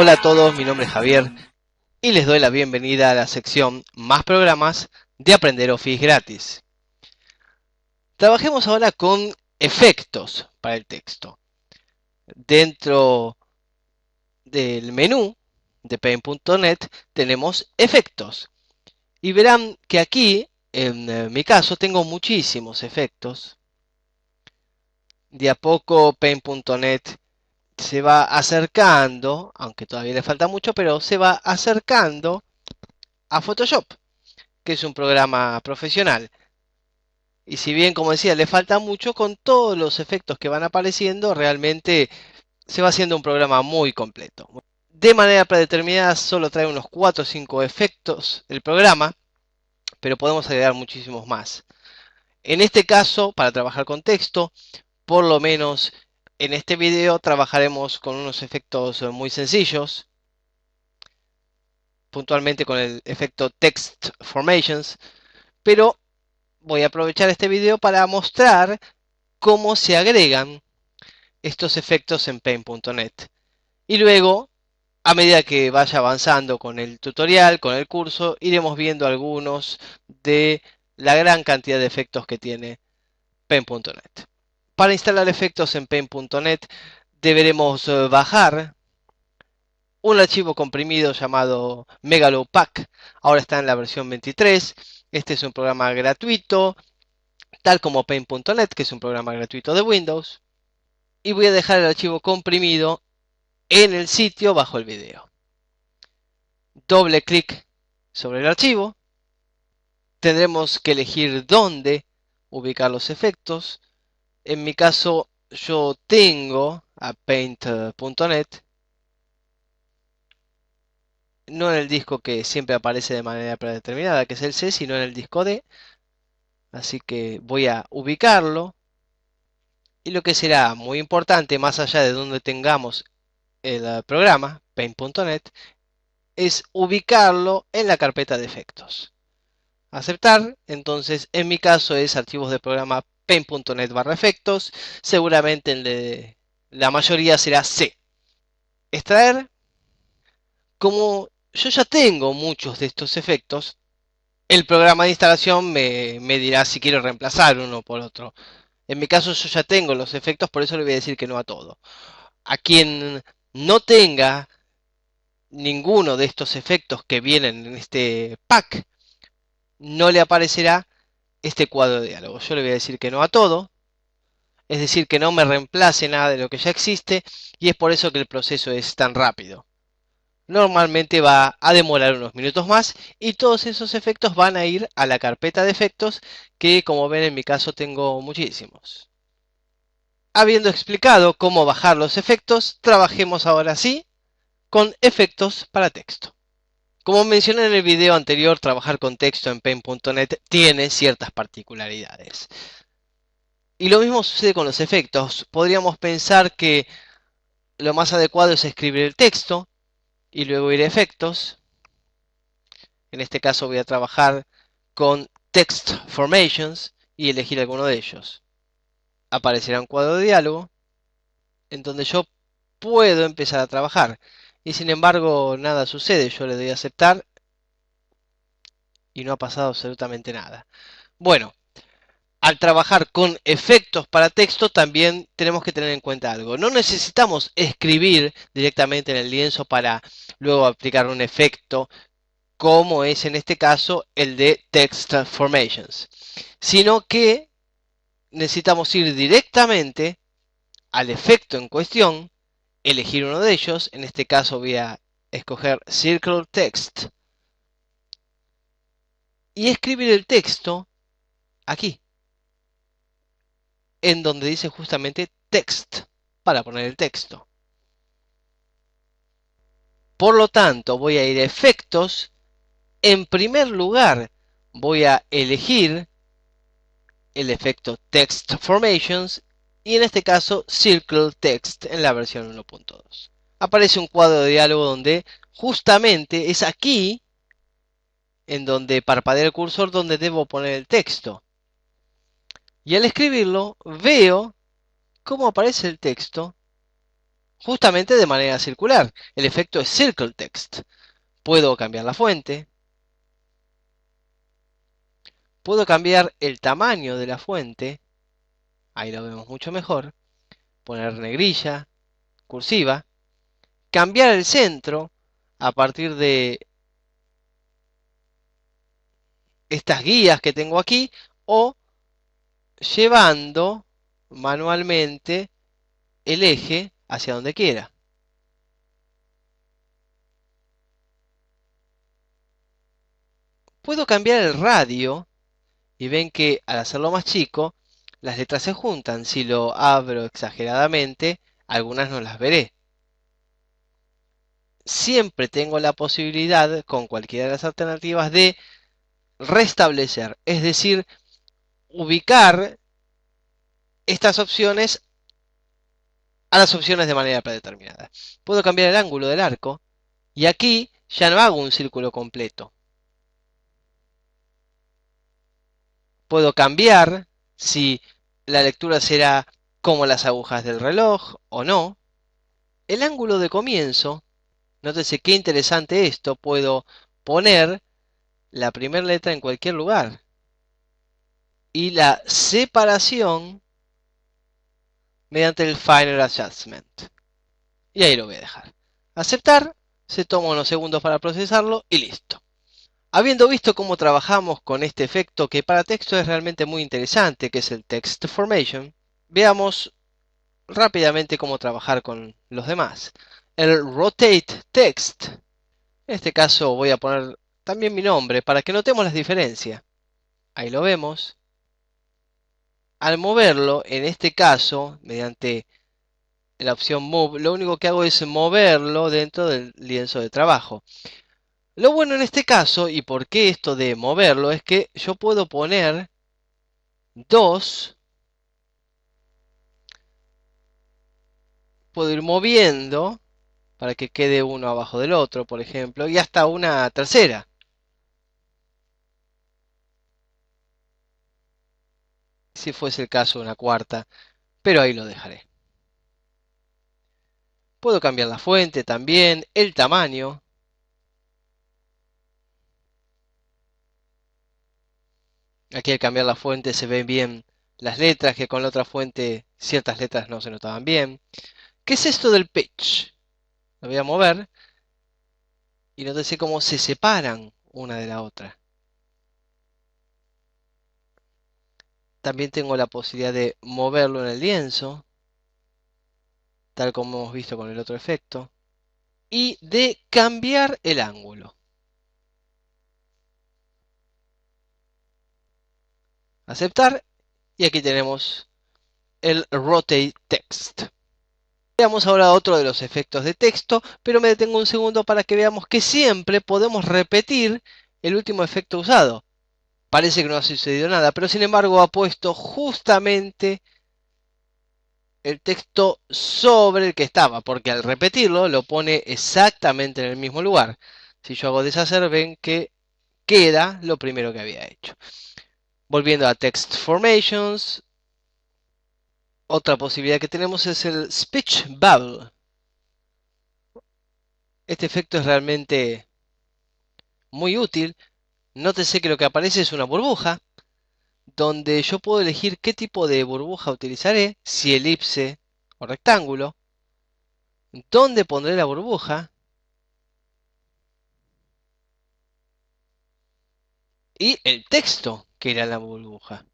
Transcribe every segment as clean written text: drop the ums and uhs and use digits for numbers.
Hola a todos, mi nombre es Javier y les doy la bienvenida a la sección Más programas de Aprender Office gratis. Trabajemos ahora con efectos para el texto. Dentro del menú de Paint.net tenemos efectos y verán que aquí, en mi caso, tengo muchísimos efectos. De a poco Paint.net se va acercando, aunque todavía le falta mucho, pero se va acercando a Photoshop, que es un programa profesional. Y si bien, como decía, le falta mucho, con todos los efectos que van apareciendo, realmente se va haciendo un programa muy completo. De manera predeterminada solo trae unos 4 o 5 efectos el programa, pero podemos agregar muchísimos más. En este caso, para trabajar con texto, por lo menos en este video trabajaremos con unos efectos muy sencillos, puntualmente con el efecto Text Formations, pero voy a aprovechar este video para mostrar cómo se agregan estos efectos en Paint.net. Y luego, a medida que vaya avanzando con el tutorial, con el curso, iremos viendo algunos de la gran cantidad de efectos que tiene Paint.net. Para instalar efectos en Paint.net deberemos bajar un archivo comprimido llamado Megalopack. Ahora está en la versión 23. Este es un programa gratuito, tal como Paint.net, que es un programa gratuito de Windows. Y voy a dejar el archivo comprimido en el sitio bajo el video. Doble clic sobre el archivo. Tendremos que elegir dónde ubicar los efectos. En mi caso, yo tengo a Paint.net, no en el disco que siempre aparece de manera predeterminada, que es el C, sino en el disco D. Así que voy a ubicarlo. Y lo que será muy importante, más allá de donde tengamos el programa, Paint.net, es ubicarlo en la carpeta de efectos. Aceptar, entonces en mi caso es archivos de programa Paint.net barra efectos, seguramente la mayoría será C. Extraer, como yo ya tengo muchos de estos efectos, el programa de instalación me dirá si quiero reemplazar uno por otro. En mi caso yo ya tengo los efectos, por eso le voy a decir que no a todo. A quien no tenga ninguno de estos efectos que vienen en este pack, no le aparecerá este cuadro de diálogo. Yo le voy a decir que no a todo, es decir, que no me reemplace nada de lo que ya existe, y es por eso que el proceso es tan rápido. Normalmente va a demorar unos minutos más y todos esos efectos van a ir a la carpeta de efectos, que como ven en mi caso tengo muchísimos. Habiendo explicado cómo bajar los efectos, trabajemos ahora sí con efectos para texto. Como mencioné en el video anterior, trabajar con texto en Paint.net tiene ciertas particularidades. Y lo mismo sucede con los efectos. Podríamos pensar que lo más adecuado es escribir el texto y luego ir a efectos. En este caso voy a trabajar con Text Formations y elegir alguno de ellos. Aparecerá un cuadro de diálogo en donde yo puedo empezar a trabajar. Y sin embargo nada sucede. Yo le doy a aceptar y no ha pasado absolutamente nada. Bueno, al trabajar con efectos para texto también tenemos que tener en cuenta algo. No necesitamos escribir directamente en el lienzo para luego aplicar un efecto, como es en este caso el de Text Formations, sino que necesitamos ir directamente al efecto en cuestión, elegir uno de ellos. En este caso voy a escoger Circle Text y escribir el texto aquí, en donde dice justamente text, para poner el texto. Por lo tanto, voy a ir a efectos. En primer lugar, voy a elegir el efecto Text Formations y en este caso Circle Text en la versión 1.2. Aparece un cuadro de diálogo donde justamente es aquí, en donde parpadea el cursor, donde debo poner el texto. Y al escribirlo, veo cómo aparece el texto justamente de manera circular. El efecto es Circle Text. Puedo cambiar la fuente, puedo cambiar el tamaño de la fuente, ahí lo vemos mucho mejor, poner negrilla, cursiva, cambiar el centro a partir de estas guías que tengo aquí o llevando manualmente el eje hacia donde quiera. Puedo cambiar el radio y ven que al hacerlo más chico, las letras se juntan. Si lo abro exageradamente, algunas no las veré. Siempre tengo la posibilidad, con cualquiera de las alternativas, de restablecer, es decir, ubicar estas opciones a las opciones de manera predeterminada. Puedo cambiar el ángulo del arco y aquí ya no hago un círculo completo. Puedo cambiar si la lectura será como las agujas del reloj o no. El ángulo de comienzo, nótese qué interesante esto, puedo poner la primera letra en cualquier lugar. Y la separación mediante el Final Adjustment. Y ahí lo voy a dejar. Aceptar, se toma unos segundos para procesarlo y listo. Habiendo visto cómo trabajamos con este efecto que para texto es realmente muy interesante, que es el Text Formation, veamos rápidamente cómo trabajar con los demás. El Rotate Text, en este caso voy a poner también mi nombre para que notemos las diferencias. Ahí lo vemos. Al moverlo, en este caso, mediante la opción Move, lo único que hago es moverlo dentro del lienzo de trabajo. Lo bueno en este caso, y por qué esto de moverlo, es que yo puedo poner dos, puedo ir moviendo para que quede uno abajo del otro, por ejemplo, y hasta una tercera. Si fuese el caso, una cuarta, pero ahí lo dejaré. Puedo cambiar la fuente también, el tamaño. Aquí al cambiar la fuente se ven bien las letras, que con la otra fuente ciertas letras no se notaban bien. ¿Qué es esto del pitch? Lo voy a mover y nótese cómo se separan una de la otra. También tengo la posibilidad de moverlo en el lienzo, tal como hemos visto con el otro efecto, y de cambiar el ángulo. Aceptar, y aquí tenemos el Rotate Text. Veamos ahora otro de los efectos de texto, pero me detengo un segundo para que veamos que siempre podemos repetir el último efecto usado. Parece que no ha sucedido nada, pero sin embargo ha puesto justamente el texto sobre el que estaba, porque al repetirlo lo pone exactamente en el mismo lugar. Si yo hago deshacer, ven que queda lo primero que había hecho. Volviendo a Text Formations, otra posibilidad que tenemos es el Speech Bubble. Este efecto es realmente muy útil. Nótese que lo que aparece es una burbuja, donde yo puedo elegir qué tipo de burbuja utilizaré, si elipse o rectángulo, dónde pondré la burbuja y el texto que irá en la burbuja.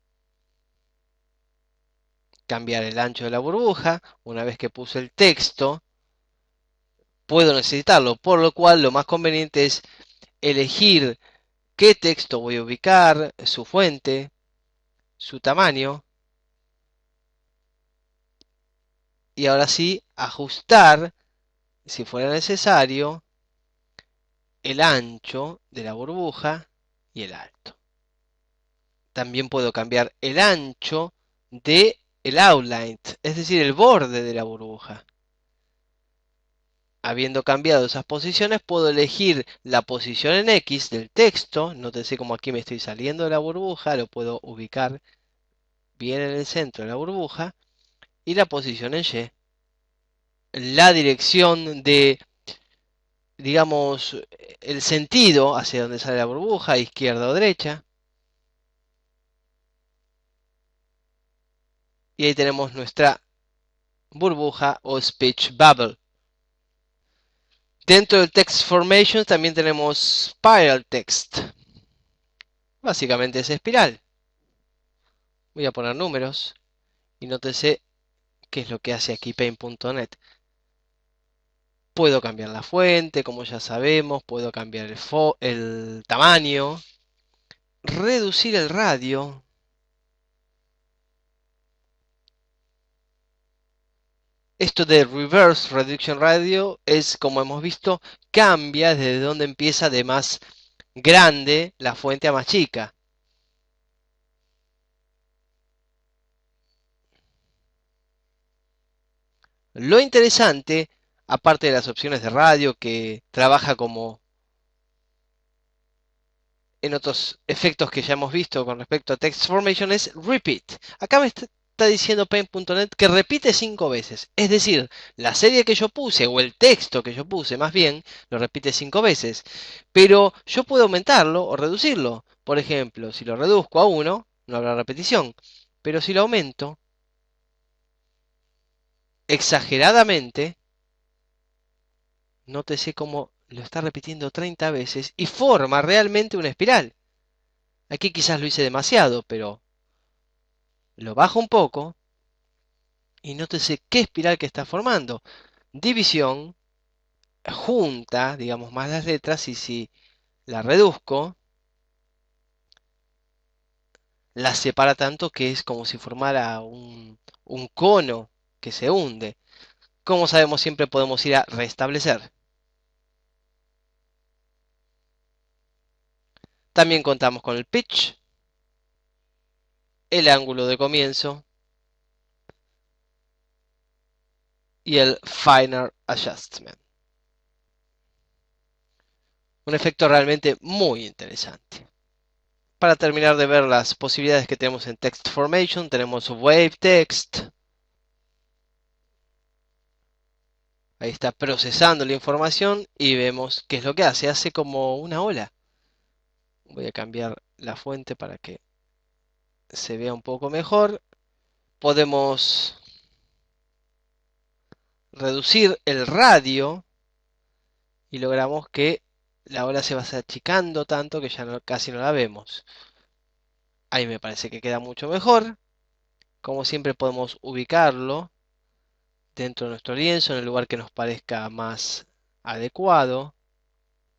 Cambiar el ancho de la burbuja, una vez que puse el texto, puedo necesitarlo, por lo cual lo más conveniente es elegir qué texto voy a ubicar, su fuente, su tamaño, y ahora sí ajustar, si fuera necesario, el ancho de la burbuja y el alto. También puedo cambiar el ancho de el outline, es decir, el borde de la burbuja. Habiendo cambiado esas posiciones, puedo elegir la posición en X del texto. Nótese como aquí me estoy saliendo de la burbuja, lo puedo ubicar bien en el centro de la burbuja. Y la posición en Y, la dirección de, digamos, el sentido hacia donde sale la burbuja, izquierda o derecha. Y ahí tenemos nuestra burbuja o speech bubble. Dentro del text formation también tenemos spiral text. Básicamente es espiral. Voy a poner números y nótese qué es lo que hace aquí Paint.net. Puedo cambiar la fuente, como ya sabemos, puedo cambiar el tamaño, reducir el radio. Esto de Reverse Reduction Radio es, como hemos visto, cambia desde donde empieza de más grande la fuente a más chica. Lo interesante, aparte de las opciones de radio que trabaja como en otros efectos que ya hemos visto con respecto a Text Formation, es Repeat. Acá me está diciendo Paint.net que repite 5 veces. Es decir, la serie que yo puse, o el texto que yo puse más bien, lo repite 5 veces. Pero yo puedo aumentarlo o reducirlo. Por ejemplo, si lo reduzco a 1, no habrá repetición. Pero si lo aumento exageradamente, nótese cómo lo está repitiendo 30 veces y forma realmente una espiral. Aquí quizás lo hice demasiado, pero lo bajo un poco y nótese qué espiral que está formando. División, junta, digamos, más las letras, y si la reduzco, la separa tanto que es como si formara un cono que se hunde. Como sabemos, siempre podemos ir a restablecer. También contamos con el pitch, el ángulo de comienzo y el Finer Adjustment. Un efecto realmente muy interesante. Para terminar de ver las posibilidades que tenemos en Text Formation, tenemos Wave Text. Ahí está procesando la información y vemos qué es lo que hace. Hace como una ola. Voy a cambiar la fuente para que se vea un poco mejor. Podemos reducir el radio y logramos que la ola se va achicando tanto que ya casi no la vemos. Ahí me parece que queda mucho mejor. Como siempre podemos ubicarlo dentro de nuestro lienzo en el lugar que nos parezca más adecuado.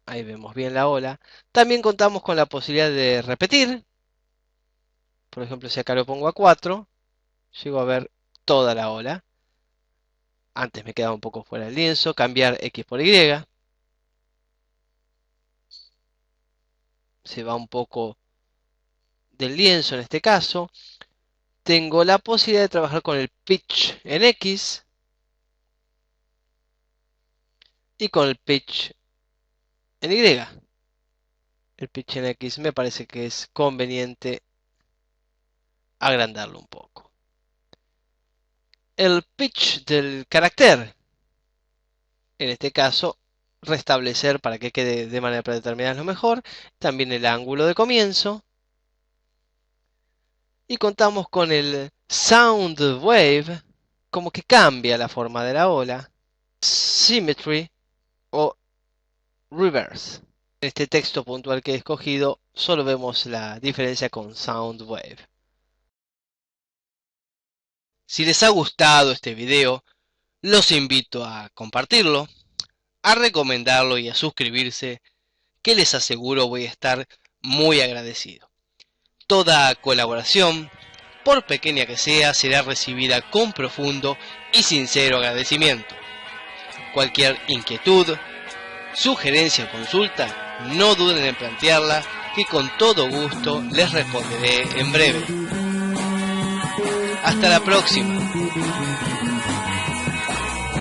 Ahí vemos bien la ola. También contamos con la posibilidad de repetir. Por ejemplo, si acá lo pongo a 4, llego a ver toda la ola. Antes me quedaba un poco fuera del lienzo. Cambiar X por Y. Se va un poco del lienzo en este caso. Tengo la posibilidad de trabajar con el pitch en X y con el pitch en Y. El pitch en X me parece que es conveniente agrandarlo un poco. El pitch del carácter, en este caso, restablecer para que quede de manera predeterminada es lo mejor. También el ángulo de comienzo. Y contamos con el sound wave, como que cambia la forma de la ola. Symmetry o reverse. En este texto puntual que he escogido, solo vemos la diferencia con sound wave. Si les ha gustado este video, los invito a compartirlo, a recomendarlo y a suscribirse, que les aseguro voy a estar muy agradecido. Toda colaboración, por pequeña que sea, será recibida con profundo y sincero agradecimiento. Cualquier inquietud, sugerencia o consulta, no duden en plantearla, que con todo gusto les responderé en breve. Hasta la próxima.